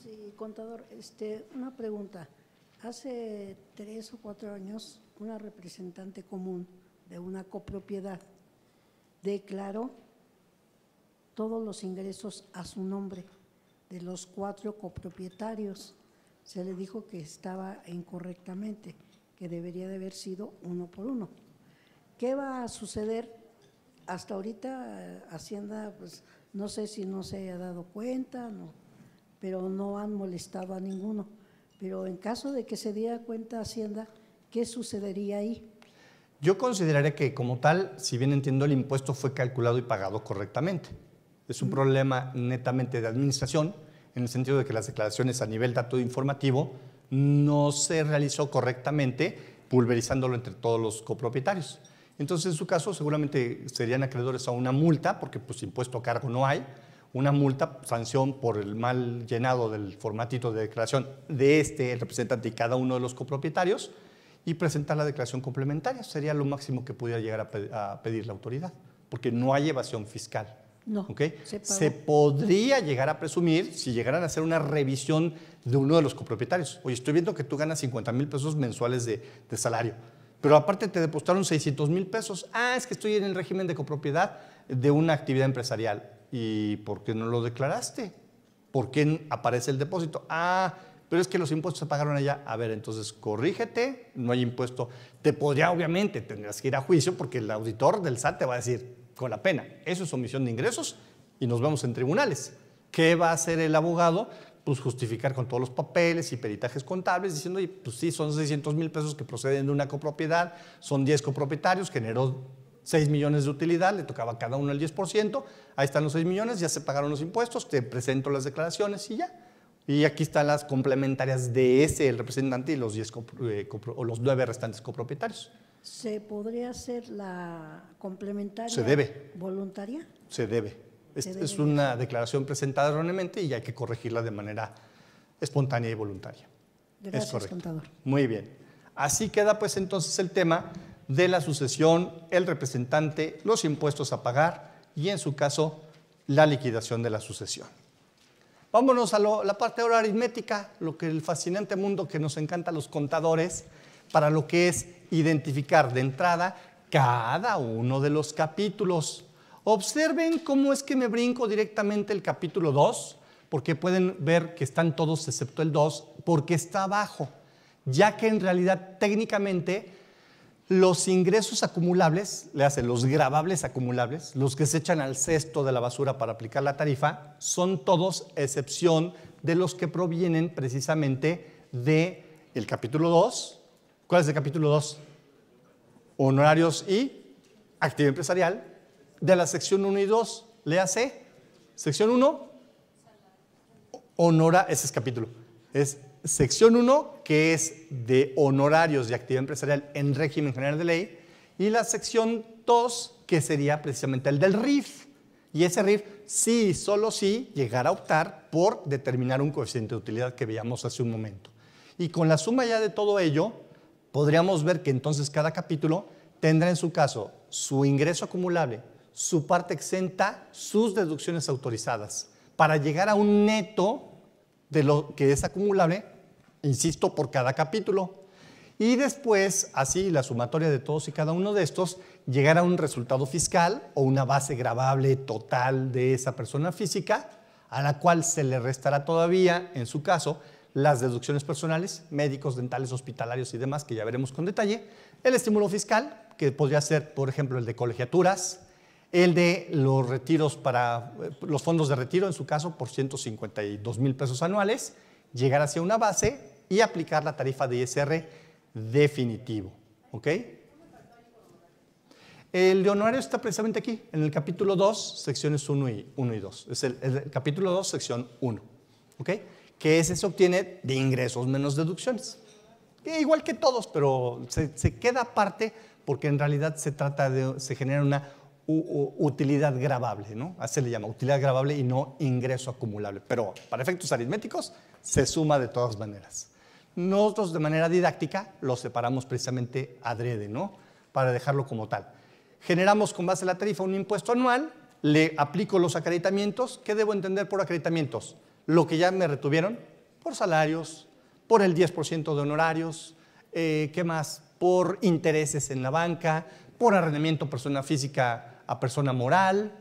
Sí, contador, una pregunta. Hace 3 o 4 años, una representante común de una copropiedad declaró todos los ingresos a su nombre de los 4 copropietarios. Se le dijo que estaba incorrectamente, que debería de haber sido uno por uno. ¿Qué va a suceder? Hasta ahorita Hacienda, pues no sé si no se haya dado cuenta, no, pero no han molestado a ninguno. Pero en caso de que se diera cuenta Hacienda, ¿qué sucedería ahí? Yo consideraría que como tal, si bien entiendo, el impuesto fue calculado y pagado correctamente. Es un problema netamente de administración, en el sentido de que las declaraciones a nivel dato informativo no se realizó correctamente, pulverizándolo entre todos los copropietarios. Entonces, en su caso, seguramente serían acreedores a una multa, porque pues impuesto a cargo no hay, una multa, sanción por el mal llenado del formatito de declaración de el representante y cada uno de los copropietarios, y presentar la declaración complementaria. Sería lo máximo que pudiera llegar a pedir la autoridad, porque no hay evasión fiscal. No, ¿Okay? Se podría llegar a presumir si llegaran a hacer una revisión de uno de los copropietarios. Oye, estoy viendo que tú ganas 50,000 pesos mensuales de salario, pero aparte te depositaron 600,000 pesos. Ah, es que estoy en el régimen de copropiedad de una actividad empresarial. ¿Y por qué no lo declaraste? ¿Por qué aparece el depósito? Ah, pero es que los impuestos se pagaron allá. A ver, entonces corrígete, no hay impuesto. Te podría, obviamente, tendrás que ir a juicio porque el auditor del SAT te va a decir, con la pena, eso es omisión de ingresos y nos vemos en tribunales. ¿Qué va a hacer el abogado? Pues justificar con todos los papeles y peritajes contables diciendo, oye, pues sí, son 600,000 pesos que proceden de una copropiedad, son 10 copropietarios, generó 6 millones de utilidad, le tocaba a cada uno el 10%, ahí están los 6 millones, ya se pagaron los impuestos, te presento las declaraciones y ya. Y aquí están las complementarias de el representante y los 10 o los 9 restantes copropietarios. ¿Se podría hacer la complementaria? Se debe. ¿Voluntaria? Se debe. Es una declaración presentada erróneamente y hay que corregirla de manera espontánea y voluntaria. Gracias, es correcto. contador. Muy bien. Así queda pues entonces el tema de la sucesión, el representante, los impuestos a pagar y en su caso la liquidación de la sucesión. Vámonos a la parte ahora aritmética, lo que el fascinante mundo que nos encanta a los contadores, para lo que es identificar de entrada cada uno de los capítulos. Observen cómo es que me brinco directamente el capítulo 2, porque pueden ver que están todos excepto el 2, porque está abajo, ya que en realidad técnicamente los ingresos acumulables, le hacen los gravables acumulables, los que se echan al cesto de la basura para aplicar la tarifa, son todos excepción de los que provienen precisamente del capítulo 2. ¿Cuál es el capítulo 2? Honorarios y actividad empresarial. De la sección 1 y 2, léase. Sección 1, ese es capítulo. Es sección 1, que es de honorarios de actividad empresarial en régimen general de ley, y la sección 2, que sería precisamente el del RIF. Y ese RIF, sí, solo sí, llegará a optar por determinar un coeficiente de utilidad que veíamos hace un momento. Y con la suma ya de todo ello, podríamos ver que entonces cada capítulo tendrá en su caso su ingreso acumulable, su parte exenta, sus deducciones autorizadas, para llegar a un neto de lo que es acumulable, insisto, por cada capítulo. Y después, así, la sumatoria de todos y cada uno de estos, llegar a un resultado fiscal o una base gravable total de esa persona física, a la cual se le restará todavía, en su caso, las deducciones personales, médicos, dentales, hospitalarios y demás, que ya veremos con detalle, el estímulo fiscal, que podría ser, por ejemplo, el de colegiaturas, el de los retiros para los fondos de retiro, en su caso, por 152,000 pesos anuales, llegar hacia una base y aplicar la tarifa de ISR definitivo. ¿Ok? El de honorario está precisamente aquí, en el capítulo 2, secciones 1 y 2. Es el capítulo 2, sección 1. ¿Ok? Que ese se obtiene de ingresos menos deducciones. Igual que todos, pero se queda aparte porque en realidad se genera una utilidad gravable, ¿no? Así se le llama, utilidad gravable y no ingreso acumulable. Pero para efectos aritméticos se suma de todas maneras. Nosotros de manera didáctica lo separamos precisamente adrede, ¿no? Para dejarlo como tal. Generamos con base en la tarifa un impuesto anual, le aplico los acreditamientos. ¿Qué debo entender por acreditamientos? Lo que ya me retuvieron por salarios, por el 10% de honorarios, ¿qué más? Por intereses en la banca, por arrendamiento persona física a persona moral,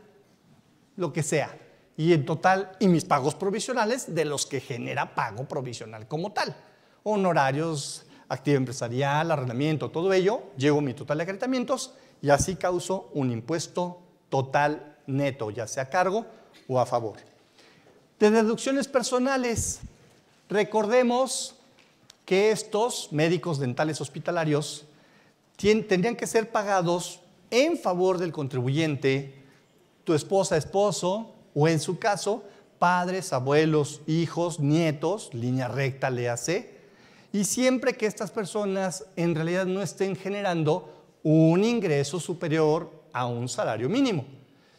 lo que sea. Y en total, y mis pagos provisionales de los que genera pago provisional como tal. Honorarios, actividad empresarial, arrendamiento, todo ello, llevo mi total de acreditamientos y así causo un impuesto total neto, ya sea a cargo o a favor. De deducciones personales, recordemos que estos médicos dentales hospitalarios tendrían que ser pagados en favor del contribuyente, tu esposa, esposo, o en su caso, padres, abuelos, hijos, nietos, línea recta, léase, y siempre que estas personas en realidad no estén generando un ingreso superior a un salario mínimo.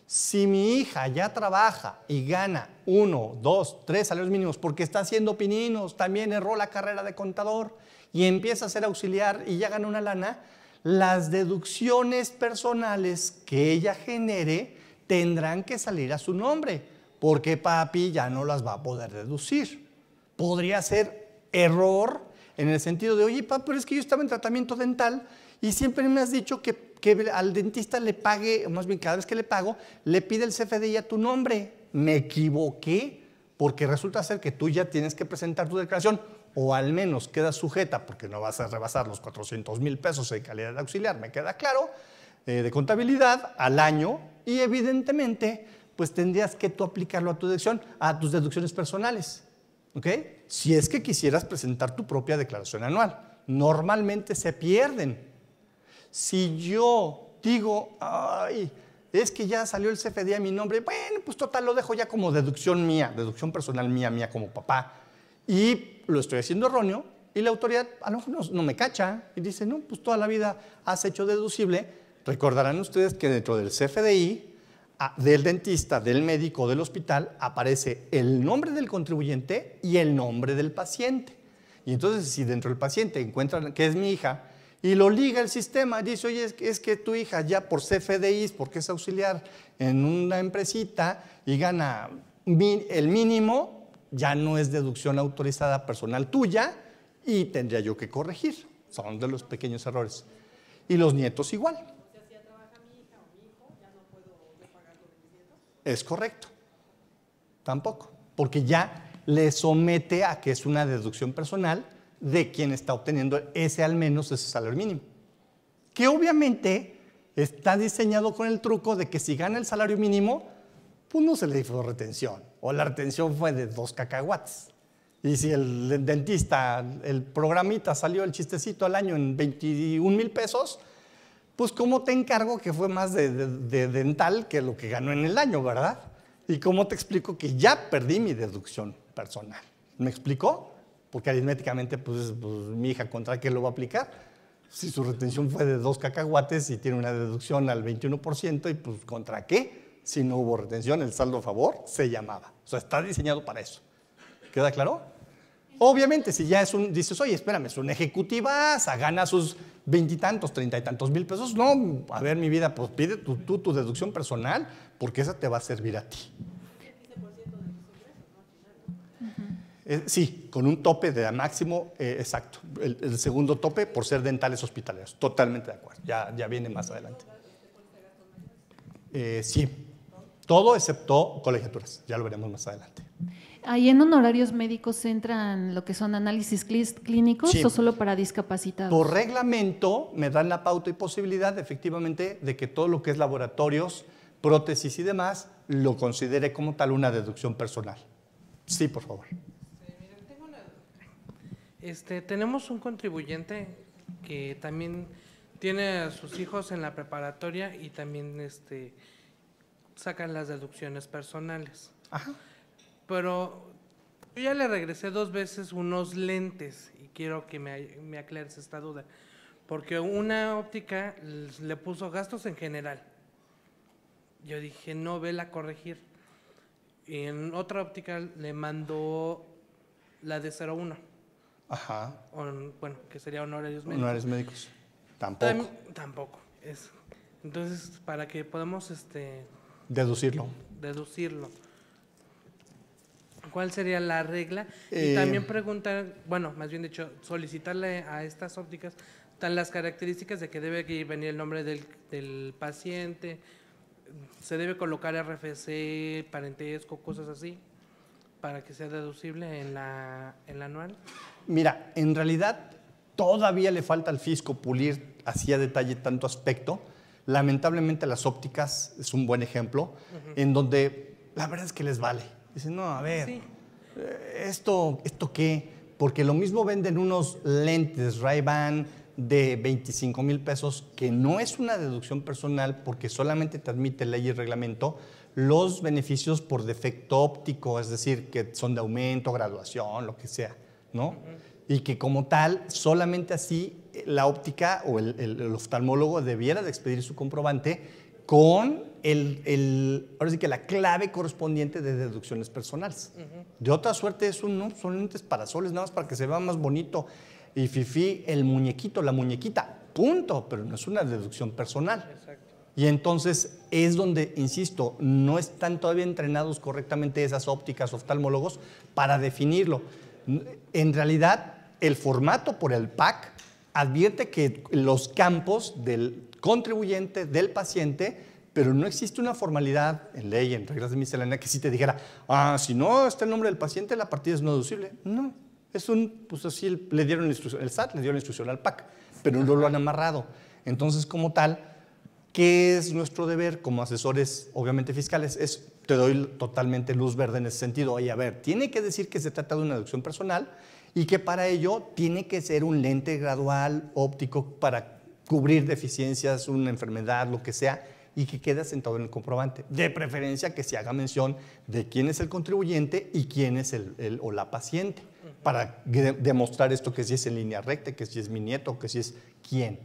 Si mi hija ya trabaja y gana 1, 2, 3 salarios mínimos porque está haciendo pininos, también erró la carrera de contador y empieza a ser auxiliar y ya gana una lana, las deducciones personales que ella genere tendrán que salir a su nombre, porque papi ya no las va a poder deducir. Podría ser error en el sentido de, oye, papi, pero es que yo estaba en tratamiento dental y siempre me has dicho que al dentista le pague, o más bien cada vez que le pago, le pide el CFDI a tu nombre. Me equivoqué, porque resulta ser que tú ya tienes que presentar tu declaración, o al menos quedas sujeta, porque no vas a rebasar los 400,000 pesos de calidad de auxiliar, me queda claro, de contabilidad al año, y evidentemente, pues tendrías que tú aplicarlo a tu deducción, a tus deducciones personales, ¿ok? Si es que quisieras presentar tu propia declaración anual. Normalmente se pierden. Si yo digo, ay, es que ya salió el CFDI a mi nombre, bueno, pues total, lo dejo ya como deducción mía, deducción personal mía como papá, y lo estoy haciendo erróneo, y la autoridad a lo mejor no me cacha, y dice, no, pues toda la vida has hecho deducible. Recordarán ustedes que dentro del CFDI, del dentista, del médico, del hospital, aparece el nombre del contribuyente y el nombre del paciente. Y entonces, si dentro del paciente encuentran que es mi hija, y lo liga el sistema, y dice, oye, es que tu hija ya por CFDI, porque es auxiliar en una empresita y gana el mínimo, ya no es deducción autorizada personal tuya y tendría yo que corregir. Son de los pequeños errores. Y los nietos igual. O sea, si ya trabaja mi hija o mi hijo, ¿ya no puedo pagar lo de mis nietos? Es correcto. Tampoco, porque ya le somete a que es una deducción personal de quien está obteniendo al menos ese salario mínimo. Que obviamente está diseñado con el truco de que si gana el salario mínimo, pues no se le hizo retención, o la retención fue de 2 cacahuates. Y si el dentista, el programita salió el chistecito al año en 21,000 pesos, pues ¿cómo te encargo que fue más de dental que lo que ganó en el año, verdad? ¿Y cómo te explico que ya perdí mi deducción personal? ¿Me explicó? Porque aritméticamente, pues mi hija, ¿contra qué lo va a aplicar? Si su retención fue de 2 cacahuates y tiene una deducción al 21%, y pues ¿contra qué? Si no hubo retención, el saldo a favor se llamaba. O sea, está diseñado para eso. ¿Queda claro? Obviamente, si ya dices, oye, espérame, es una ejecutiva, gana sus 20 y tantos, 30 y tantos mil pesos. No, a ver, mi vida, pues pide tú tu deducción personal, porque esa te va a servir a ti. Sí, con un tope de máximo, exacto. El segundo tope por ser dentales hospitalarios. Totalmente de acuerdo. Ya viene más adelante. Sí, todo excepto colegiaturas. Ya lo veremos más adelante. ¿Ahí en honorarios médicos entran lo que son análisis clínicos, sí, o solo para discapacitados? Por reglamento me dan la pauta y posibilidad, efectivamente, de que todo lo que es laboratorios, prótesis y demás, lo considere como tal una deducción personal. Sí, por favor. Tenemos un contribuyente que también tiene a sus hijos en la preparatoria y también sacan las deducciones personales. Ajá. Pero yo ya le regresé 2 veces unos lentes y quiero que me aclares esta duda. Porque una óptica le puso gastos en general Yo dije, no, vela a corregir. Y en otra óptica le mandó la de 01. Ajá. Bueno, que sería honorarios médicos. Honorarios médicos. Tampoco. Tampoco. Entonces, para que podamos Deducirlo. ¿Cuál sería la regla? Y también preguntar, bueno, más bien dicho, solicitarle a estas ópticas las características de que debe venir el nombre del paciente, se debe colocar RFC, parentesco, cosas así, para que sea deducible en la anual. Mira, en realidad todavía le falta al fisco pulir así a detalle tanto aspecto. Lamentablemente las ópticas es un buen ejemplo, en donde la verdad es que les vale. Dicen, no, a ver, sí. ¿Esto qué? Porque lo mismo venden unos lentes Ray-Ban de 25,000 pesos, que no es una deducción personal porque solamente te admite ley y reglamento los beneficios por defecto óptico, es decir, que son de aumento, graduación, lo que sea, ¿no? Y que como tal, solamente así la óptica o el oftalmólogo debiera de expedir su comprobante con ahora sí que la clave correspondiente de deducciones personales. De otra suerte, eso no, son lentes parasoles, nada más para que se vea más bonito. Y fifí, el muñequito, la muñequita, punto, pero no es una deducción personal. Exacto. Y entonces es donde, insisto, no están todavía entrenados correctamente esas ópticas oftalmólogos para definirlo. En realidad, el formato por el PAC advierte que los campos del contribuyente, del paciente, pero no existe una formalidad en ley, en reglas de miscelánea, que sí te dijera, si no está el nombre del paciente, la partida es no deducible. No. Pues así le dieron la instrucción, el SAT le dio la instrucción al PAC, pero no lo han amarrado. Entonces, como tal, ¿qué es nuestro deber como asesores, obviamente fiscales? Te doy totalmente luz verde en ese sentido. Oye, a ver, tiene que decir que se trata de una deducción personal y que para ello tiene que ser un lente gradual óptico para cubrir deficiencias, una enfermedad, lo que sea, y que quede asentado en el comprobante. De preferencia que se haga mención de quién es el contribuyente y quién es el o la paciente, para demostrar esto, que si es en línea recta, que si es mi nieto, que si es quién.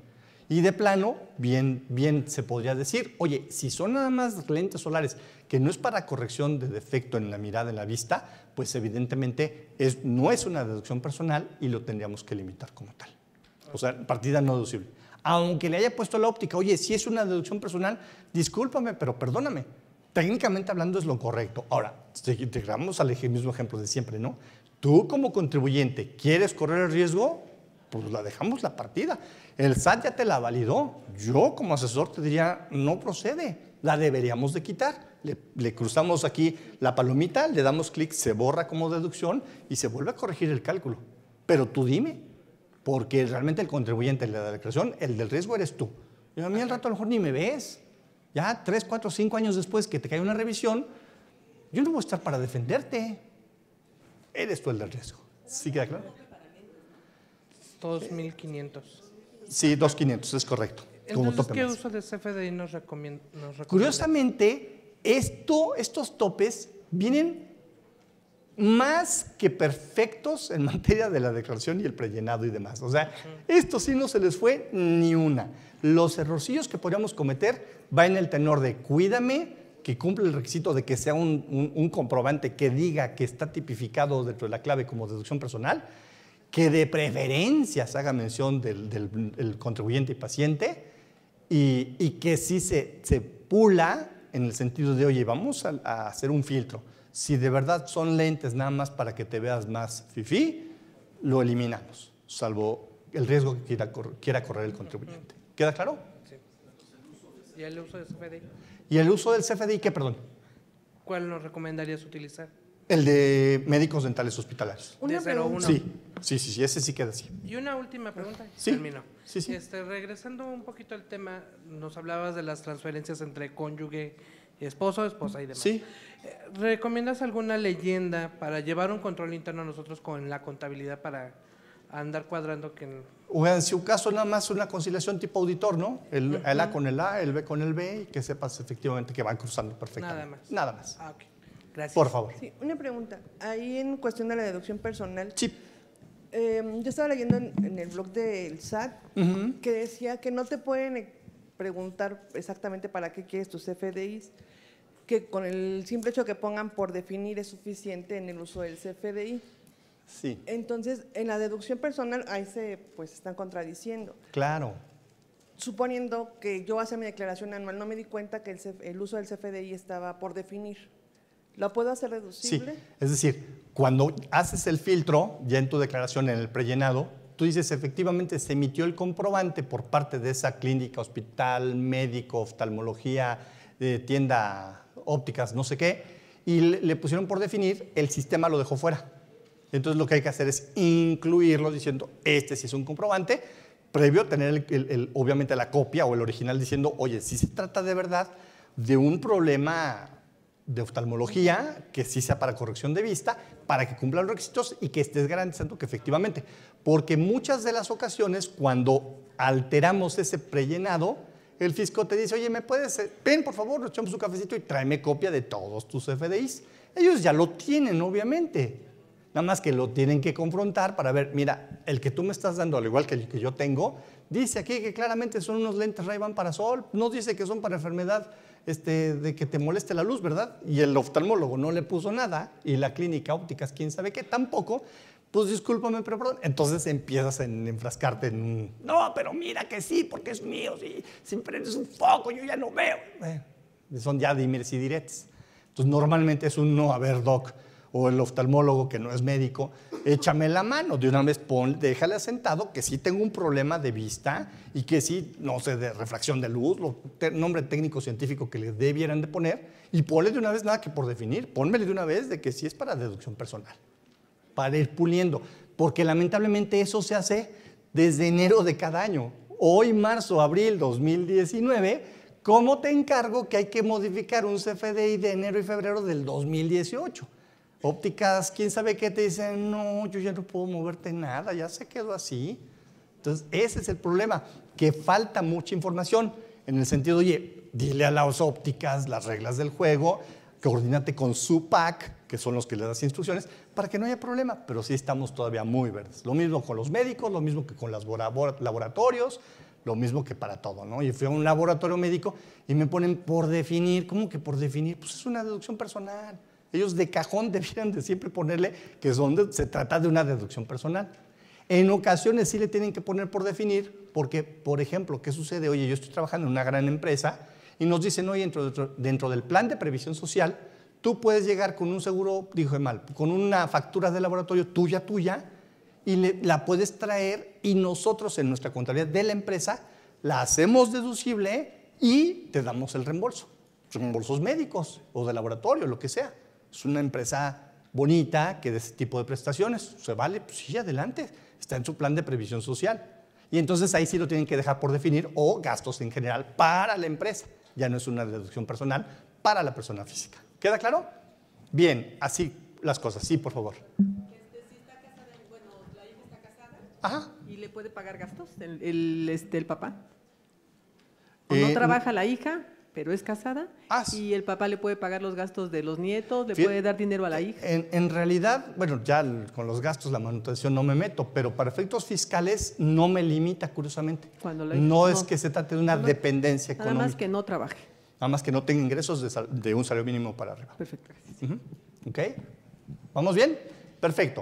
Y de plano, bien se podría decir, oye, si son nada más lentes solares, que no es para corrección de defecto en la mirada, en la vista, pues evidentemente no es una deducción personal y lo tendríamos que limitar como tal. O sea, partida no deducible. Aunque le haya puesto la óptica, oye, si es una deducción personal, discúlpame, pero perdóname. Técnicamente hablando es lo correcto. Ahora, vamos al mismo ejemplo de siempre, ¿no? Tú como contribuyente, ¿quieres correr el riesgo? Pues la dejamos la partida. El SAT ya te la validó. Yo como asesor te diría, no procede, la deberíamos de quitar. Le cruzamos aquí la palomita, le damos clic, se borra como deducción y se vuelve a corregir el cálculo. Pero tú dime, porque realmente el contribuyente de la declaración, el del riesgo eres tú. Y a mí al rato a lo mejor ni me ves. Ya 3, 4, 5 años después que te cae una revisión, yo no voy a estar para defenderte. Eres tú el del riesgo. ¿Sí queda claro? 2.500. Sí, 2.500, es correcto. Entonces, ¿qué uso de CFDI nos recomienda? Curiosamente, estos topes vienen más que perfectos en materia de la declaración y el prellenado y demás. O sea, esto sí no se les fue ni una. Los errorcillos que podríamos cometer va en el tenor de cuídame, que cumple el requisito de que sea un comprobante que diga que está tipificado dentro de la clave como deducción personal, que de preferencia se haga mención del contribuyente y paciente, y que sí se pula en el sentido de, oye, vamos a hacer un filtro. Si de verdad son lentes nada más para que te veas más fifí, lo eliminamos, salvo el riesgo que quiera correr el contribuyente. ¿Queda claro? Sí. ¿Y el uso del CFDI? ¿Y el uso del CFDI qué, perdón? ¿Cuál nos recomendarías utilizar? El de médicos dentales hospitalarios. ¿De 01? Sí, ese sí queda así. Y una última pregunta. Sí. Termino. Sí. Regresando un poquito al tema, nos hablabas de las transferencias entre cónyuge, esposo, esposa y demás. Sí. ¿Recomiendas alguna leyenda para llevar un control interno nosotros con la contabilidad para andar cuadrando que... O en su caso nada más una conciliación tipo auditor, ¿no? El A con el A, el B con el B, y que sepas efectivamente que van cruzando perfectamente. Nada más. Ah, ok. Gracias. Por favor. Sí, una pregunta. Ahí en cuestión de la deducción personal, Sí. yo estaba leyendo en el blog del SAT que decía que no te pueden preguntar exactamente para qué quieres tus CFDIs, que con el simple hecho que pongan por definir es suficiente en el uso del CFDI. Sí. Entonces, en la deducción personal, ahí se pues están contradiciendo. Claro. Suponiendo que yo hacer mi declaración anual, no me di cuenta que el uso del CFDI estaba por definir. ¿Lo puedo hacer deducible? Sí, es decir, cuando haces el filtro, ya en tu declaración, en el prellenado, tú dices, efectivamente, se emitió el comprobante por parte de esa clínica, hospital, médico, oftalmología, tienda, ópticas, no sé qué, y le pusieron por definir, el sistema lo dejó fuera. Entonces, lo que hay que hacer es incluirlo diciendo, este sí es un comprobante, previo a tener, obviamente, la copia o el original diciendo, oye, si se trata de verdad de un problema de oftalmología, que sí sea para corrección de vista, para que cumpla los requisitos y que estés garantizando que efectivamente, porque muchas de las ocasiones cuando alteramos ese prellenado, el fisco te dice, oye, ¿me puedes, ven por favor, nos echamos un cafecito y tráeme copia de todos tus FDIs? Ellos ya lo tienen, obviamente, nada más que lo tienen que confrontar para ver, mira, el que tú me estás dando, al igual que el que yo tengo, dice aquí que claramente son unos lentes Ray-Ban para sol, no dice que son para enfermedad de que te moleste la luz, ¿verdad? Y el oftalmólogo no le puso nada, y la clínica ópticas, quién sabe qué, tampoco, pues discúlpame, pero perdón. Entonces empiezas a enfrascarte en un, no, pero mira que sí, porque es mío, si prendes un foco, yo ya no veo. Son ya dimes y diretes. Entonces normalmente es un no, a ver, doc, o el oftalmólogo que no es médico, échame la mano, de una vez déjale asentado que sí tengo un problema de vista y que sí, no sé, de refracción de luz, nombre técnico científico que le debieran de poner, y ponle de una vez nada que por definir, pónmele de una vez de que sí es para deducción personal, para ir puliendo, porque lamentablemente eso se hace desde enero de cada año. Hoy, marzo, abril 2019, ¿cómo te encargo que hay que modificar un CFDI de enero y febrero del 2018? Ópticas, quién sabe qué, te dicen, no, yo ya no puedo moverte nada, ya se quedó así. Entonces, ese es el problema, que falta mucha información, en el sentido, oye, dile a las ópticas las reglas del juego, coordínate con su PAC, que son los que le das instrucciones, para que no haya problema, pero sí estamos todavía muy verdes. Lo mismo con los médicos, lo mismo que con los laboratorios, lo mismo que para todo, ¿no? Y fui a un laboratorio médico y me ponen por definir, ¿cómo que por definir? Pues es una deducción personal. Ellos de cajón debieran de siempre ponerle que se trata de una deducción personal. En ocasiones sí le tienen que poner por definir, porque, por ejemplo, ¿qué sucede? Oye, yo estoy trabajando en una gran empresa y nos dicen, oye, dentro del plan de previsión social, tú puedes llegar con un seguro, dije mal, con una factura de laboratorio tuya, y la puedes traer y nosotros en nuestra contabilidad de la empresa la hacemos deducible y te damos el reembolso. Reembolsos médicos o de laboratorio, lo que sea. Es una empresa bonita que de ese tipo de prestaciones. ¿Se vale? Pues sí, adelante. Está en su plan de previsión social. Y entonces ahí sí lo tienen que dejar por definir, o gastos en general para la empresa. Ya no es una deducción personal para la persona física. ¿Queda claro? Bien, así las cosas. Sí, por favor. Si está casada, bueno, la hija está casada. Ajá. ¿Y le puede pagar gastos el papá? ¿O no trabaja la hija, pero es casada? Y el papá le puede pagar los gastos de los nietos, le puede dar dinero a la hija. En realidad, bueno, ya con los gastos, la manutención no me meto, pero para efectos fiscales no me limita, curiosamente. No es que se trate de una dependencia económica. Nada más que no trabaje. Nada más que no tenga ingresos de un salario mínimo para arriba. Perfecto, gracias. ¿Ok? ¿Vamos bien? Perfecto.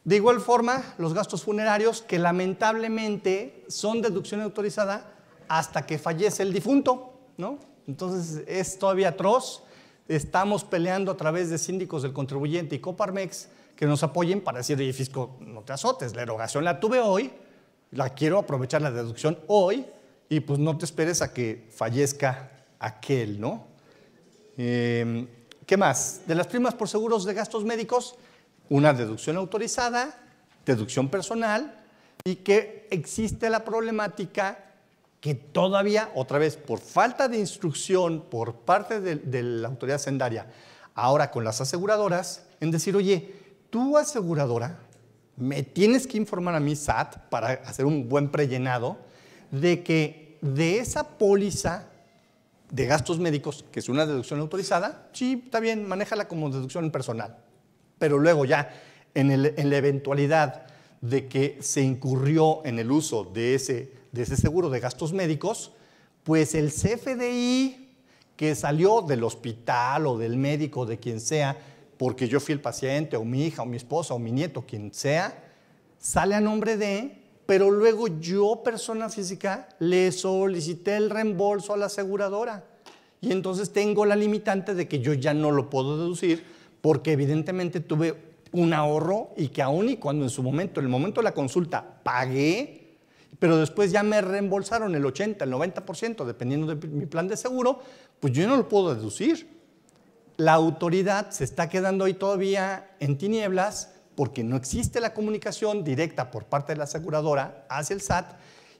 De igual forma, los gastos funerarios, que lamentablemente son deducción autorizada hasta que fallece el difunto, ¿no? Entonces es todavía atroz. Estamos peleando a través de síndicos del contribuyente y Coparmex que nos apoyen para decir, oye, fisco, no te azotes, la erogación la tuve hoy, la quiero aprovechar la deducción hoy, y pues no te esperes a que fallezca aquel, ¿no? ¿Qué más? De las primas por seguros de gastos médicos, una deducción autorizada, deducción personal, y que existe la problemática que todavía, otra vez, por falta de instrucción por parte de la autoridad hacendaria, ahora con las aseguradoras, en decir, oye, tú aseguradora, me tienes que informar a mi SAT para hacer un buen prellenado de que de esa póliza de gastos médicos, que es una deducción autorizada, sí, está bien, manéjala como deducción personal. Pero luego ya, en la eventualidad de que se incurrió en el uso de ese seguro de gastos médicos, Pues el CFDI que salió del hospital o del médico, de quien sea, porque yo fui el paciente, o mi hija, o mi esposa, o mi nieto, quien sea, sale a nombre de, pero luego yo, persona física, le solicité el reembolso a la aseguradora. Y entonces tengo la limitante de que yo ya no lo puedo deducir, porque evidentemente tuve un ahorro y que aún y cuando en su momento, en el momento de la consulta, pagué, pero después ya me reembolsaron el 80, el 90%, dependiendo de mi plan de seguro, pues yo no lo puedo deducir. La autoridad se está quedando ahí todavía en tinieblas porque no existe la comunicación directa por parte de la aseguradora hacia el SAT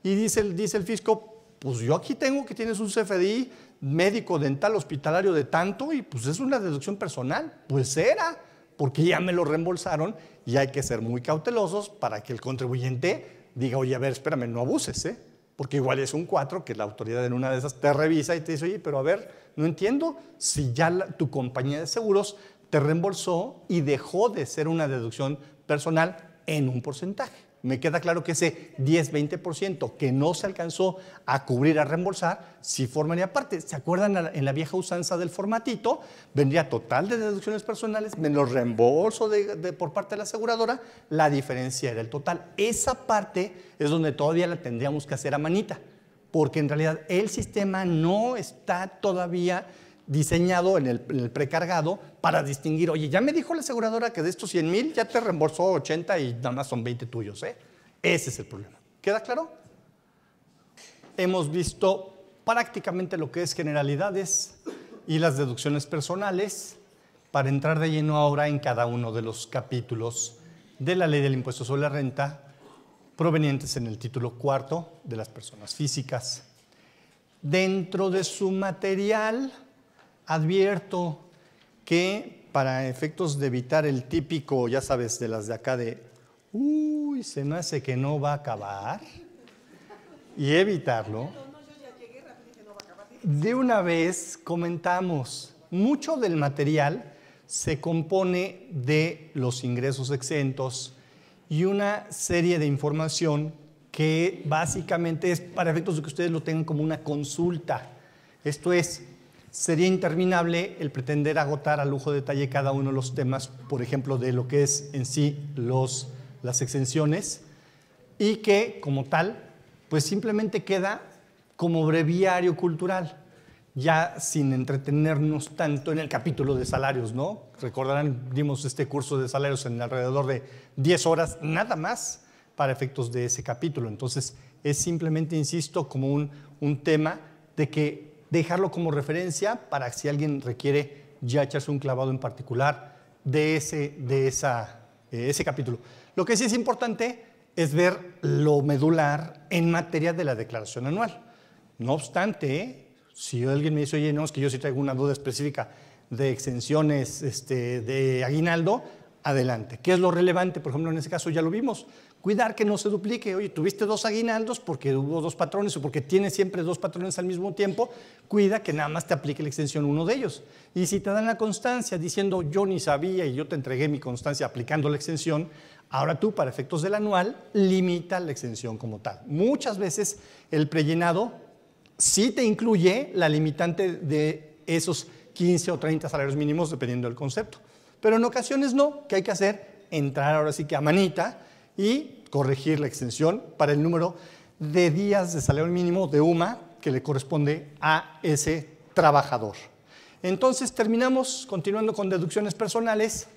y dice el fisco, pues yo aquí tengo que tienes un CFDI médico, dental, hospitalario de tanto y pues es una deducción personal. Pues era, porque ya me lo reembolsaron y hay que ser muy cautelosos para que el contribuyente diga, oye, a ver, espérame, no abuses, porque igual es un 4 que la autoridad en una de esas te revisa y te dice, oye, pero a ver, no entiendo si ya tu compañía de seguros te reembolsó y dejó de ser una deducción personal en un porcentaje. Me queda claro que ese 10-20% que no se alcanzó a cubrir, a reembolsar, sí formaría parte. ¿Se acuerdan en la vieja usanza del formatito? Vendría total de deducciones personales, menos reembolso por parte de la aseguradora, la diferencia era el total. Esa parte es donde todavía la tendríamos que hacer a manita, porque en realidad el sistema no está todavía diseñado en el precargado para distinguir, oye, ya me dijo la aseguradora que de estos 100,000 ya te reembolsó 80 y nada más son 20 tuyos, Ese es el problema. ¿Queda claro? Hemos visto prácticamente lo que es generalidades y las deducciones personales para entrar de lleno ahora en cada uno de los capítulos de la Ley del Impuesto sobre la Renta provenientes en el título 4 de las personas físicas. Dentro de su material advierto que para efectos de evitar el típico, ya sabes, de las de acá de, uy, se me hace que no va a acabar, y evitarlo, de una vez comentamos, mucho del material se compone de los ingresos exentos y una serie de información que básicamente es para efectos de que ustedes lo tengan como una consulta. Esto es, sería interminable el pretender agotar a lujo de detalle cada uno de los temas, por ejemplo, de lo que es en sí las exenciones, y que, como tal, pues simplemente queda como breviario cultural, ya sin entretenernos tanto en el capítulo de salarios, ¿no? Recordarán, dimos este curso de salarios en alrededor de 10 horas, nada más para efectos de ese capítulo. Entonces, es simplemente, insisto, como un tema de que dejarlo como referencia para si alguien requiere ya echarse un clavado en particular de ese capítulo. Lo que sí es importante es ver lo medular en materia de la declaración anual. No obstante, si alguien me dice, oye, no, es que yo sí traigo una duda específica de exenciones de aguinaldo, adelante. ¿Qué es lo relevante? Por ejemplo, en ese caso ya lo vimos. Cuidar que no se duplique. Oye, tuviste 2 aguinaldos porque hubo 2 patrones o porque tienes siempre 2 patrones al mismo tiempo, cuida que nada más te aplique la exención uno de ellos. Y si te dan la constancia diciendo yo ni sabía y yo te entregué mi constancia aplicando la exención, ahora tú, para efectos del anual, limita la exención como tal. Muchas veces el prellenado sí te incluye la limitante de esos 15 o 30 salarios mínimos, dependiendo del concepto. Pero en ocasiones no. ¿Qué hay que hacer? Entrar ahora sí que a manita y corregir la exención para el número de días de salario mínimo de UMA que le corresponde a ese trabajador. Entonces terminamos continuando con deducciones personales.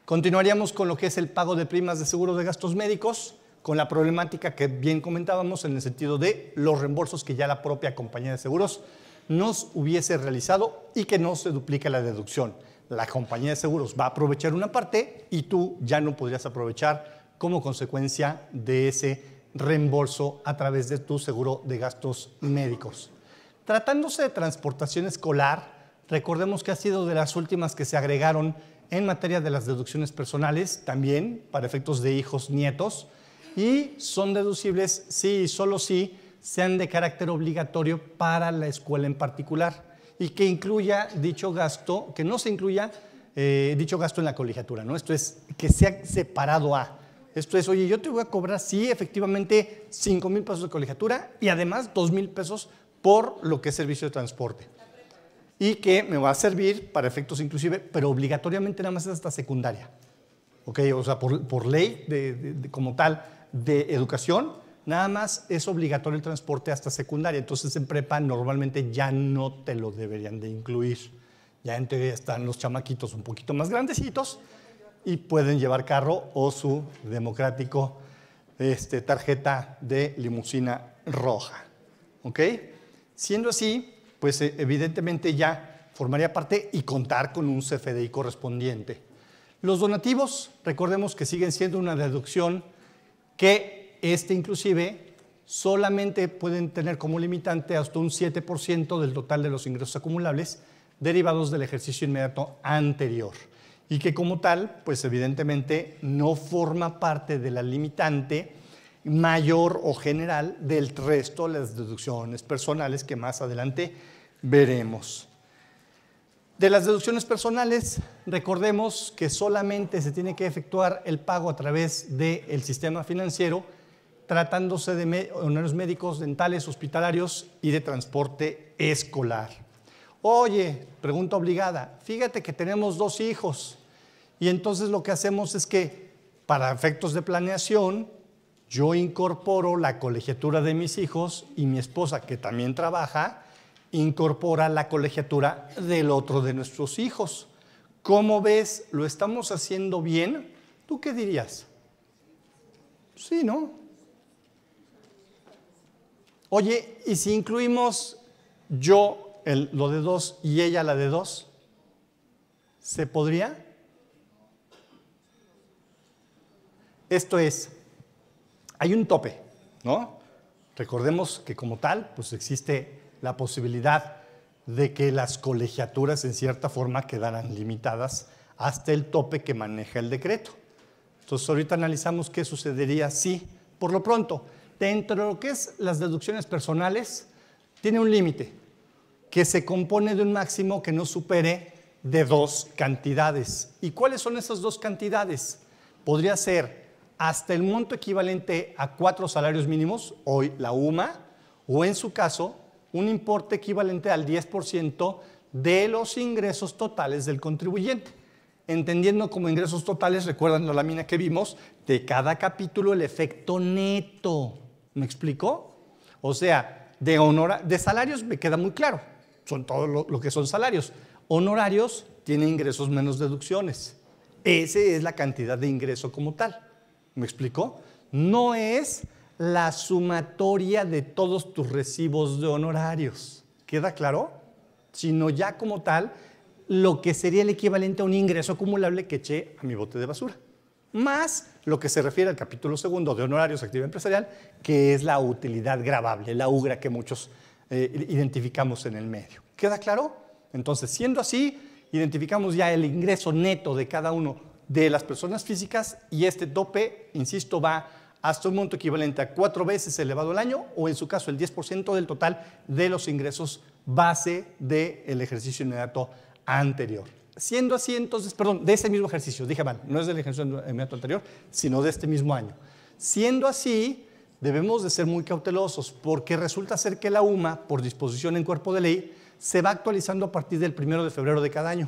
Continuaríamos con lo que es el pago de primas de seguro de gastos médicos, con la problemática que bien comentábamos en el sentido de los reembolsos que ya la propia compañía de seguros nos hubiese realizado y que no se duplica la deducción. La compañía de seguros va a aprovechar una parte y tú ya no podrías aprovechar como consecuencia de ese reembolso a través de tu seguro de gastos médicos. Tratándose de transportación escolar, recordemos que ha sido de las últimas que se agregaron en materia de las deducciones personales, también para efectos de hijos, nietos, y son deducibles si y solo si sean de carácter obligatorio para la escuela en particular y que incluya dicho gasto, que no se incluya dicho gasto en la colegiatura, ¿no? Esto es que sea separado a. Esto es, oye, yo te voy a cobrar, sí, efectivamente, 5,000 pesos de colegiatura y además 2,000 pesos por lo que es servicio de transporte. Y que me va a servir para efectos inclusive, pero obligatoriamente nada más es hasta secundaria. ¿Ok? O sea, por ley como tal de educación, nada más es obligatorio el transporte hasta secundaria. Entonces en prepa normalmente ya no te lo deberían de incluir. Ya en teoría están los chamaquitos un poquito más grandecitos y pueden llevar carro o su democrático tarjeta de limusina roja. ¿Ok? Siendo así, pues evidentemente ya formaría parte y contar con un CFDI correspondiente. Los donativos, recordemos que siguen siendo una deducción que inclusive solamente pueden tener como limitante hasta un 7% del total de los ingresos acumulables derivados del ejercicio inmediato anterior y que como tal, pues evidentemente no forma parte de la limitante mayor o general del resto de las deducciones personales que más adelante veremos. De las deducciones personales, recordemos que solamente se tiene que efectuar el pago a través del sistema financiero, tratándose de honorarios médicos, dentales, hospitalarios y de transporte escolar. Oye, pregunta obligada, fíjate que tenemos 2 hijos y entonces lo que hacemos es que para efectos de planeación yo incorporo la colegiatura de mis hijos y mi esposa, que también trabaja, incorpora la colegiatura del otro de nuestros hijos. ¿Cómo ves? ¿Lo estamos haciendo bien? ¿Tú qué dirías? Sí, ¿no? Oye, ¿y si incluimos yo lo de 2 y ella la de 2? ¿Se podría? Esto es, hay un tope, ¿no? Recordemos que como tal, pues existe la posibilidad de que las colegiaturas en cierta forma quedaran limitadas hasta el tope que maneja el decreto. Entonces ahorita analizamos qué sucedería si, por lo pronto, dentro de lo que es las deducciones personales, tiene un límite que se compone de un máximo que no supere de 2 cantidades. ¿Y cuáles son esas 2 cantidades? Podría ser hasta el monto equivalente a 4 salarios mínimos, hoy la UMA, o en su caso, un importe equivalente al 10% de los ingresos totales del contribuyente. Entendiendo como ingresos totales, recuerdan la lámina que vimos, de cada capítulo el efecto neto. ¿Me explicó? O sea, de salarios me queda muy claro, son todo lo que son salarios. Honorarios tienen ingresos menos deducciones. Esa es la cantidad de ingreso como tal. ¿Me explicó? No es la sumatoria de todos tus recibos de honorarios. ¿Queda claro? Sino ya como tal, lo que sería el equivalente a un ingreso acumulable que eché a mi bote de basura. Más lo que se refiere al capítulo 2 de honorarios de actividad empresarial, que es la utilidad gravable, la UGRA que muchos identificamos en el medio. ¿Queda claro? Entonces, siendo así, identificamos ya el ingreso neto de cada uno de las personas físicas y este tope, insisto, va hasta un monto equivalente a 4 veces elevado al año o en su caso el 10% del total de los ingresos base del ejercicio inmediato anterior. Siendo así, entonces, perdón, de ese mismo ejercicio, dije mal, no es del ejercicio inmediato anterior, sino de este mismo año. Siendo así, debemos de ser muy cautelosos porque resulta ser que la UMA, por disposición en cuerpo de ley, se va actualizando a partir del 1 de febrero de cada año,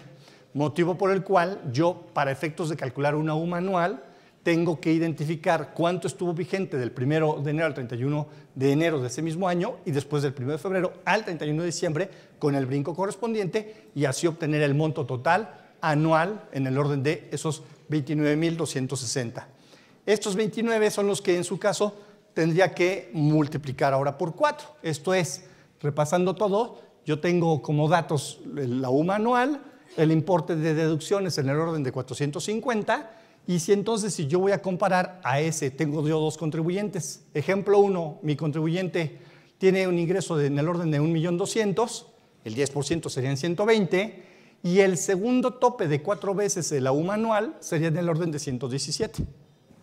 motivo por el cual yo, para efectos de calcular una UMA anual, tengo que identificar cuánto estuvo vigente del 1 de enero al 31 de enero de ese mismo año y después del 1 de febrero al 31 de diciembre con el brinco correspondiente y así obtener el monto total anual en el orden de esos 29,260. Estos 29 son los que en su caso tendría que multiplicar ahora por 4. Esto es, repasando todo, yo tengo como datos la UMA anual, el importe de deducciones en el orden de 450. Y si entonces, si yo voy a comparar a ese, tengo yo 2 contribuyentes. Ejemplo 1, mi contribuyente tiene un ingreso en el orden de 1,200,000, el 10% serían 120, y el segundo tope de 4 veces la UMA anual sería en el orden de 117.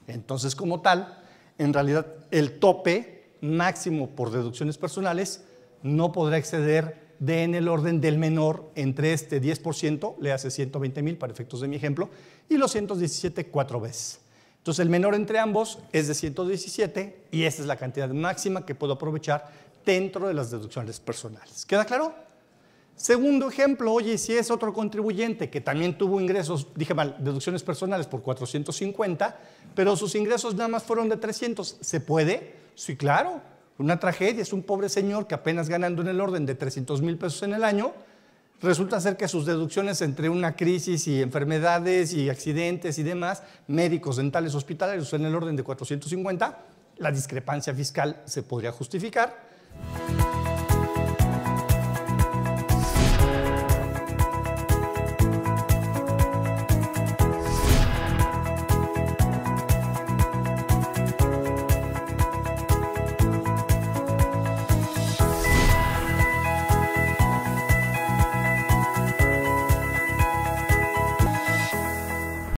Entonces, como tal, en realidad el tope máximo por deducciones personales no podrá exceder en el orden del menor entre este 10%, le hace 120,000 para efectos de mi ejemplo, y los 117 4 veces. Entonces, el menor entre ambos es de 117 y esa es la cantidad máxima que puedo aprovechar dentro de las deducciones personales. ¿Queda claro? Segundo ejemplo, oye, si es otro contribuyente que también tuvo ingresos, dije mal, deducciones personales por 450, pero sus ingresos nada más fueron de 300, ¿se puede? Sí, claro. Una tragedia, es un pobre señor que apenas ganando en el orden de 300,000 pesos en el año, resulta ser que sus deducciones entre una crisis y enfermedades y accidentes y demás, médicos, dentales, hospitalarios, en el orden de 450, la discrepancia fiscal se podría justificar.